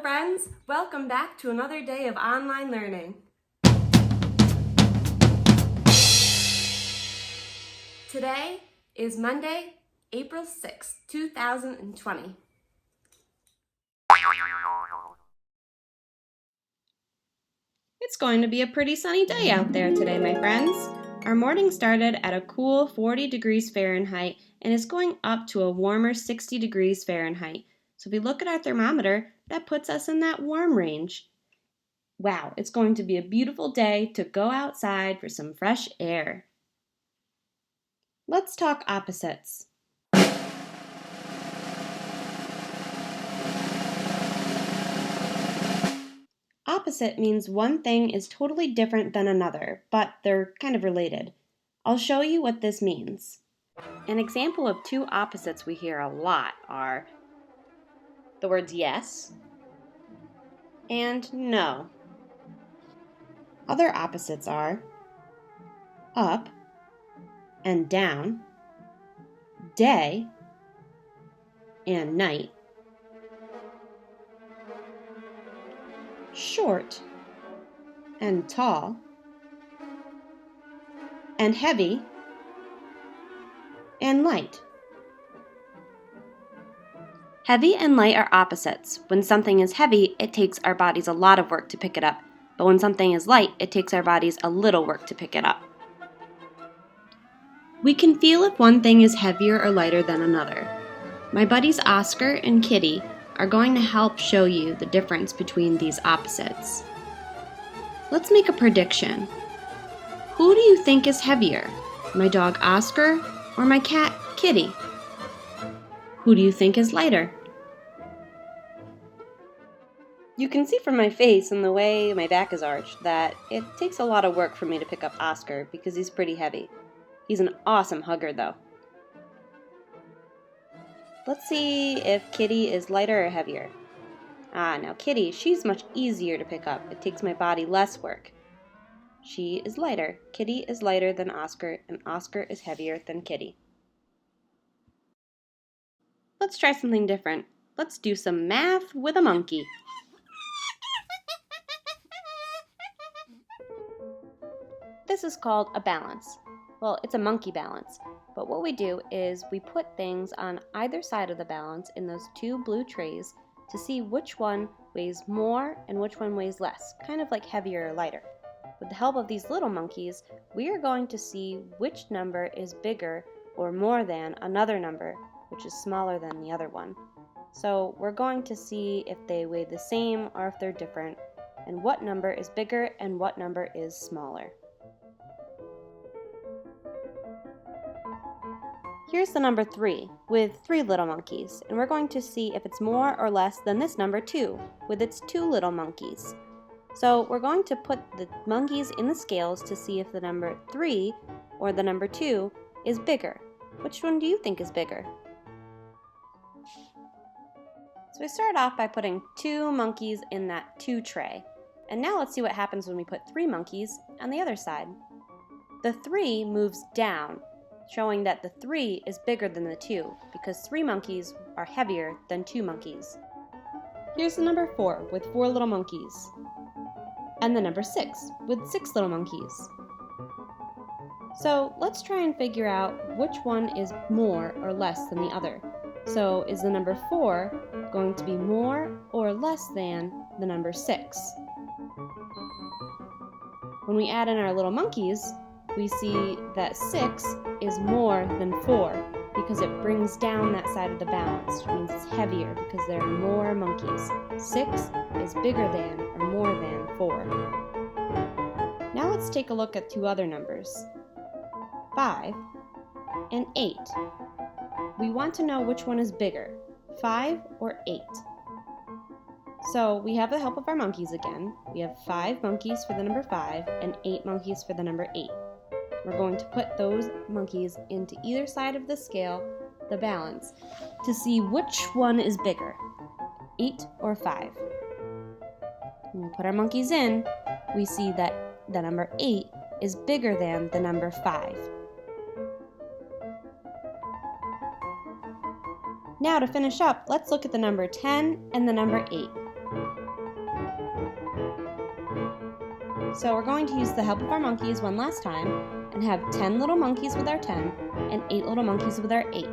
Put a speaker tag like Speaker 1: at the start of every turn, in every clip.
Speaker 1: friends, welcome back to another day of online learning. Today is Monday, April 6th, 2020.
Speaker 2: It's going to be a pretty sunny day out there today, my friends. Our morning started at a cool 40 degrees Fahrenheit and is going up to a warmer 60 degrees Fahrenheit. So if we look at our thermometer, that puts us in that warm range. Wow, it's going to be a beautiful day to go outside for some fresh air. Let's talk opposites. Opposite means one thing is totally different than another, but they're kind of related. I'll show you what this means. An example of two opposites we hear a lot are the words yes and no. Other opposites are up and down, day and night, short and tall, and heavy and light. Heavy and light are opposites. When something is heavy, it takes our bodies a lot of work to pick it up. But when something is light, it takes our bodies a little work to pick it up. We can feel if one thing is heavier or lighter than another. My buddies Oscar and Kitty are going to help show you the difference between these opposites. Let's make a prediction. Who do you think is heavier? My dog Oscar or my cat Kitty? Who do you think is lighter? You can see from my face and the way my back is arched that it takes a lot of work for me to pick up Oscar because he's pretty heavy. He's an awesome hugger though. Let's see if Kitty is lighter or heavier. Now Kitty, she's much easier to pick up. It takes my body less work. She is lighter. Kitty is lighter than Oscar, and Oscar is heavier than Kitty. Let's try something different. Let's do some math with a monkey. This is called a balance. Well, it's a monkey balance. But what we do is we put things on either side of the balance in those two blue trays to see which one weighs more and which one weighs less, kind of like heavier or lighter. With the help of these little monkeys, we are going to see which number is bigger or more than another number, which is smaller than the other one. So we're going to see if they weigh the same or if they're different, and what number is bigger and what number is smaller. Here's the number 3 with 3 little monkeys, and we're going to see if it's more or less than this number 2 with its 2 little monkeys. So we're going to put the monkeys in the scales to see if the number 3 or the number 2 is bigger. Which one do you think is bigger? So we start off by putting 2 monkeys in that 2 tray. And now let's see what happens when we put 3 monkeys on the other side. The 3 moves down, showing that the 3 is bigger than the 2 because 3 monkeys are heavier than 2 monkeys. Here's the number 4 with 4 little monkeys. And the number 6 with 6 little monkeys. So let's try and figure out which one is more or less than the other. So is the number 4 going to be more or less than the number 6? When we add in our little monkeys, we see that 6 is more than 4 because it brings down that side of the balance, which means it's heavier because there are more monkeys. 6 is bigger than or more than 4. Now let's take a look at 2 other numbers, 5 and 8. We want to know which one is bigger, 5 or 8. So we have the help of our monkeys again. We have 5 monkeys for the number 5 and 8 monkeys for the number 8. We're going to put those monkeys into either side of the scale, the balance, to see which one is bigger, 8 or 5. When we put our monkeys in, we see that the number 8 is bigger than the number 5. Now to finish up, let's look at the number 10 and the number 8. So we're going to use the help of our monkeys one last time and have 10 little monkeys with our 10 and 8 little monkeys with our 8.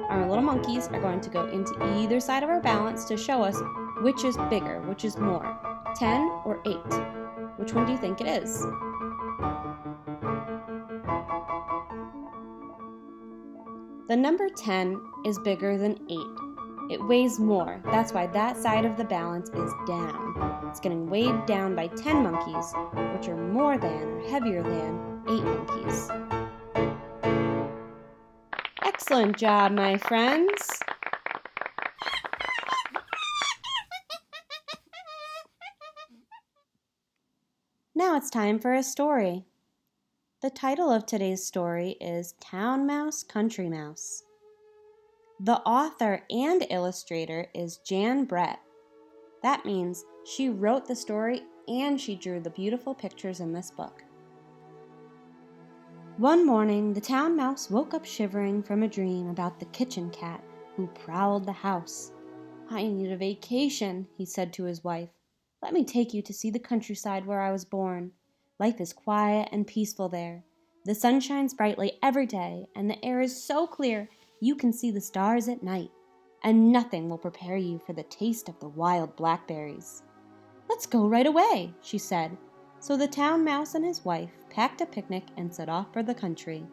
Speaker 2: Our little monkeys are going to go into either side of our balance to show us which is bigger, which is more, 10 or 8. Which one do you think it is? The number 10 is bigger than 8. It weighs more. That's why that side of the balance is down. It's getting weighed down by 10 monkeys, which are more than or heavier than 8 monkeys. Excellent job, my friends. Now it's time for a story. The title of today's story is Town Mouse, Country Mouse. The author and illustrator is Jan Brett. That means she wrote the story and she drew the beautiful pictures in this book. One morning, the town mouse woke up shivering from a dream about the kitchen cat who prowled the house. "I need a vacation," he said to his wife. "Let me take you to see the countryside where I was born. Life is quiet and peaceful there. The sun shines brightly every day, and the air is so clear you can see the stars at night, and nothing will prepare you for the taste of the wild blackberries." "Let's go right away," she said. So the town mouse and his wife packed a picnic and set off for the country.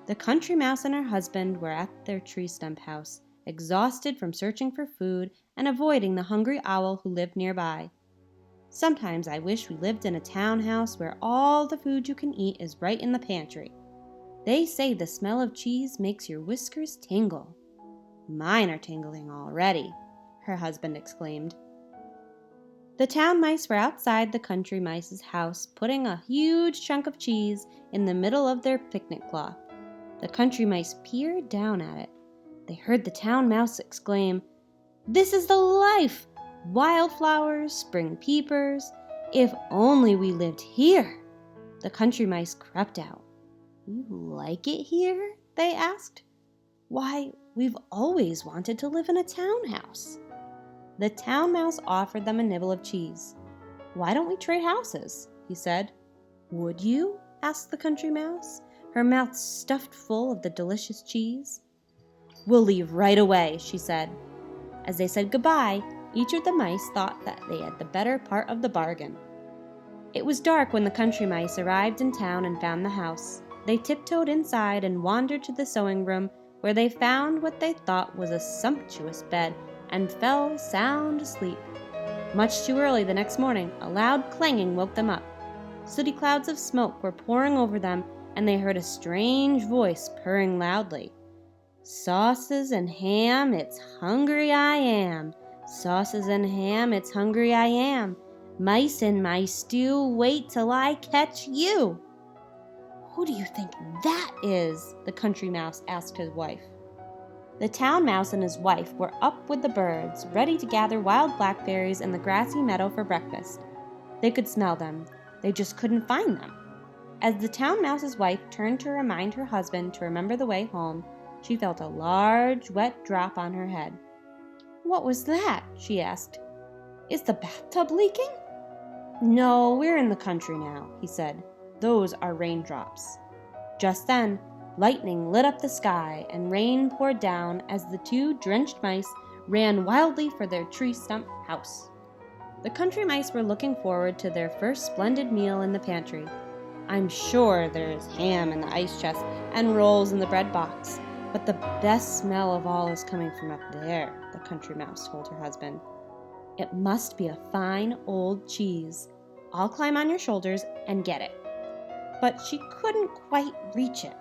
Speaker 2: The country mouse and her husband were at their tree stump house, exhausted from searching for food and avoiding the hungry owl who lived nearby. "Sometimes I wish we lived in a town house where all the food you can eat is right in the pantry. They say the smell of cheese makes your whiskers tingle." "Mine are tingling already," her husband exclaimed. The town mice were outside the country mice's house, putting a huge chunk of cheese in the middle of their picnic cloth. The country mice peered down at it. They heard the town mouse exclaim, "This is the life! Wildflowers, spring peepers. If only we lived here!" The country mice crept out. "You like it here?" they asked. "Why, we've always wanted to live in a townhouse." The town mouse offered them a nibble of cheese. "Why don't we trade houses?" he said. "Would you?" asked the country mouse, her mouth stuffed full of the delicious cheese. "We'll leave right away," she said. As they said goodbye, each of the mice thought that they had the better part of the bargain. It was dark when the country mice arrived in town and found the house. They tiptoed inside and wandered to the sewing room, where they found what they thought was a sumptuous bed and fell sound asleep. Much too early the next morning, a loud clanging woke them up. Sooty clouds of smoke were pouring over them, and they heard a strange voice purring loudly. "Sauces and ham, it's hungry I am. Sauces and ham, it's hungry I am. Mice in my stew, wait till I catch you." "Who do you think that is?" the country mouse asked his wife. The town mouse and his wife were up with the birds, ready to gather wild blackberries in the grassy meadow for breakfast. They could smell them. They just couldn't find them. As the town mouse's wife turned to remind her husband to remember the way home, she felt a large, wet drop on her head. "What was that?" she asked. "Is the bathtub leaking?" "No, we're in the country now," he said. "Those are raindrops." Just then, lightning lit up the sky and rain poured down as the two drenched mice ran wildly for their tree stump house. The country mice were looking forward to their first splendid meal in the pantry. "I'm sure there's ham in the ice chest and rolls in the bread box, but the best smell of all is coming from up there," the country mouse told her husband. "It must be a fine old cheese. I'll climb on your shoulders and get it." But she couldn't quite reach it.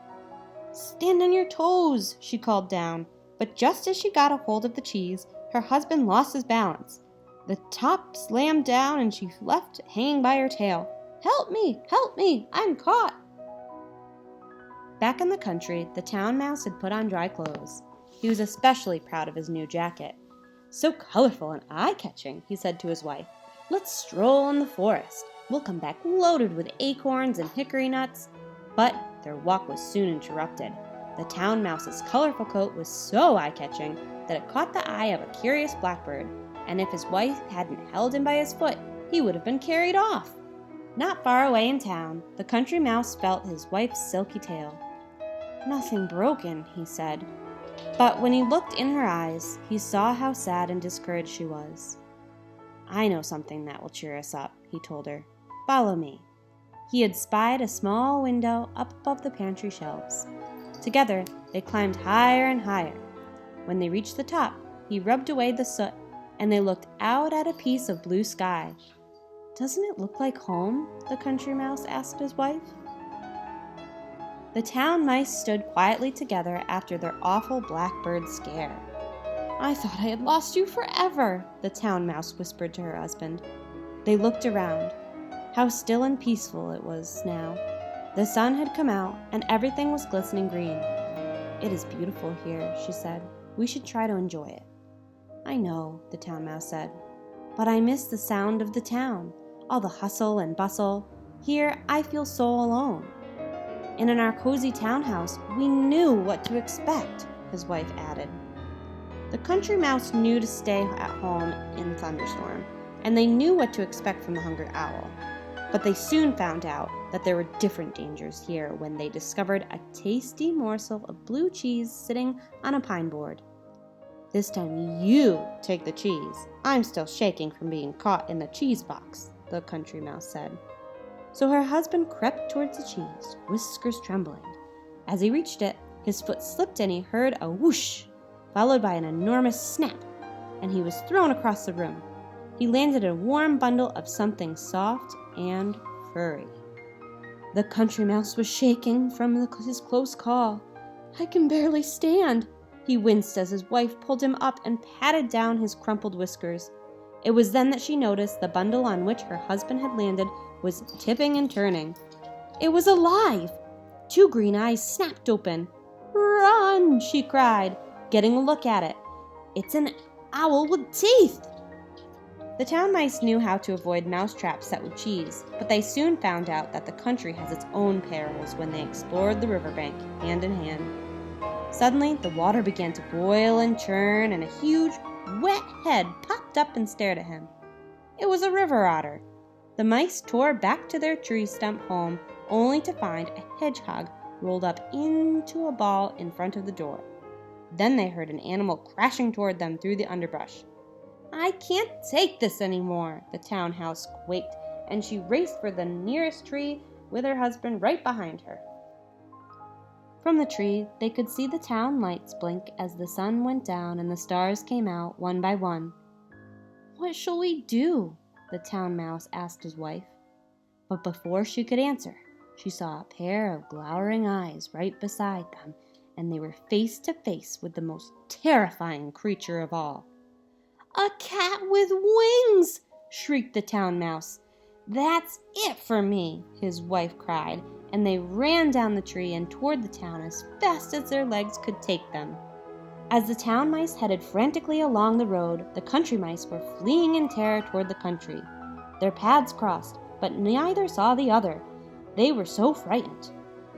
Speaker 2: "Stand on your toes," she called down, but just as she got a hold of the cheese, her husband lost his balance. The top slammed down and she left hanging by her tail. Help me, I'm caught." Back in the country, the town mouse had put on dry clothes. He was especially proud of his new jacket. "So colorful and eye-catching," he said to his wife. "Let's stroll in the forest. We'll come back loaded with acorns and hickory nuts." But their walk was soon interrupted. The town mouse's colorful coat was so eye-catching that it caught the eye of a curious blackbird. and if his wife hadn't held him by his foot, he would have been carried off. Not far away in town, the country mouse felt his wife's silky tail. "Nothing broken," he said. But when he looked in her eyes, he saw how sad and discouraged she was. "I know something that will cheer us up," he told her. "Follow me." He had spied a small window up above the pantry shelves. Together, they climbed higher and higher. When they reached the top, he rubbed away the soot, and they looked out at a piece of blue sky. "Doesn't it look like home?" the country mouse asked his wife. The town mice stood quietly together after their awful blackbird scare. "I thought I had lost you forever," the town mouse whispered to her husband. They looked around. How still and peaceful it was now. The sun had come out, and everything was glistening green. "It is beautiful here," she said. "We should try to enjoy it." "I know," the town mouse said, "but I miss the sound of the town, all the hustle and bustle. Here I feel so alone." "And in our cozy townhouse, we knew what to expect," his wife added. The country mouse knew to stay at home in thunderstorm, and they knew what to expect from the hungry owl. But they soon found out that there were different dangers here when they discovered a tasty morsel of blue cheese sitting on a pine board. "This time you take the cheese. I'm still shaking from being caught in the cheese box," the country mouse said. So her husband crept towards the cheese, whiskers trembling. As he reached it, his foot slipped and he heard a whoosh, followed by an enormous snap, and he was thrown across the room. He landed in a warm bundle of something soft and furry. The country mouse was shaking from his close call. "I can barely stand." He winced as his wife pulled him up and patted down his crumpled whiskers. It was then that she noticed the bundle on which her husband had landed was tipping and turning. It was alive! 2 green eyes snapped open. "Run!" she cried, getting a look at it. "It's an owl with teeth!" The town mice knew how to avoid mouse traps set with cheese, but they soon found out that the country has its own perils when they explored the riverbank hand in hand. Suddenly, the water began to boil and churn, and a huge, wet head popped up and stared at him. It was a river otter. The mice tore back to their tree stump home, only to find a hedgehog rolled up into a ball in front of the door. Then they heard an animal crashing toward them through the underbrush. "I can't take this anymore," the town house quaked, and she raced for the nearest tree with her husband right behind her. From the tree, they could see the town lights blink as the sun went down and the stars came out one by one. "What shall we do?" the town mouse asked his wife. But before she could answer, she saw a pair of glowering eyes right beside them, and they were face to face with the most terrifying creature of all. "A cat with wings!" shrieked the town mouse. "That's it for me!" his wife cried, and they ran down the tree and toward the town as fast as their legs could take them. As the town mice headed frantically along the road, the country mice were fleeing in terror toward the country. Their paths crossed, but neither saw the other. They were so frightened.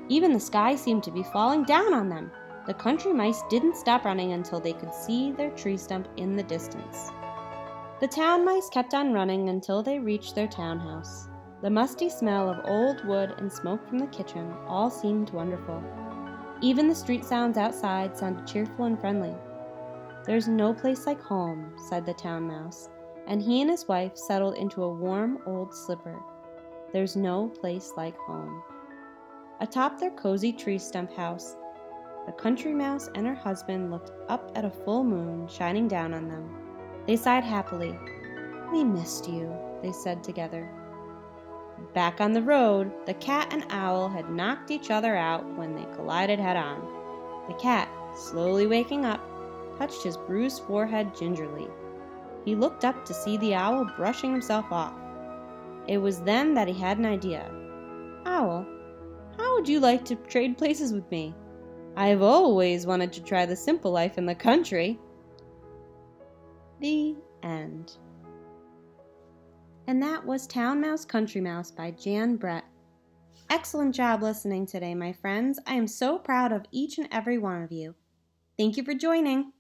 Speaker 2: Even the sky seemed to be falling down on them. The country mice didn't stop running until they could see their tree stump in the distance. The town mice kept on running until they reached their townhouse. The musty smell of old wood and smoke from the kitchen all seemed wonderful. Even the street sounds outside sounded cheerful and friendly. "There's no place like home," said the town mouse, and he and his wife settled into a warm old slipper. There's no place like home. Atop their cozy tree stump house, the country mouse and her husband looked up at a full moon shining down on them. They sighed happily. "We missed you," they said together. Back on the road, the cat and owl had knocked each other out when they collided head-on. The cat, slowly waking up, touched his bruised forehead gingerly. He looked up to see the owl brushing himself off. It was then that he had an idea. "Owl, how would you like to trade places with me? I've always wanted to try the simple life in the country." The end. And that was Town Mouse, Country Mouse by Jan Brett. Excellent job listening today, my friends. I am so proud of each and every one of you. Thank you for joining.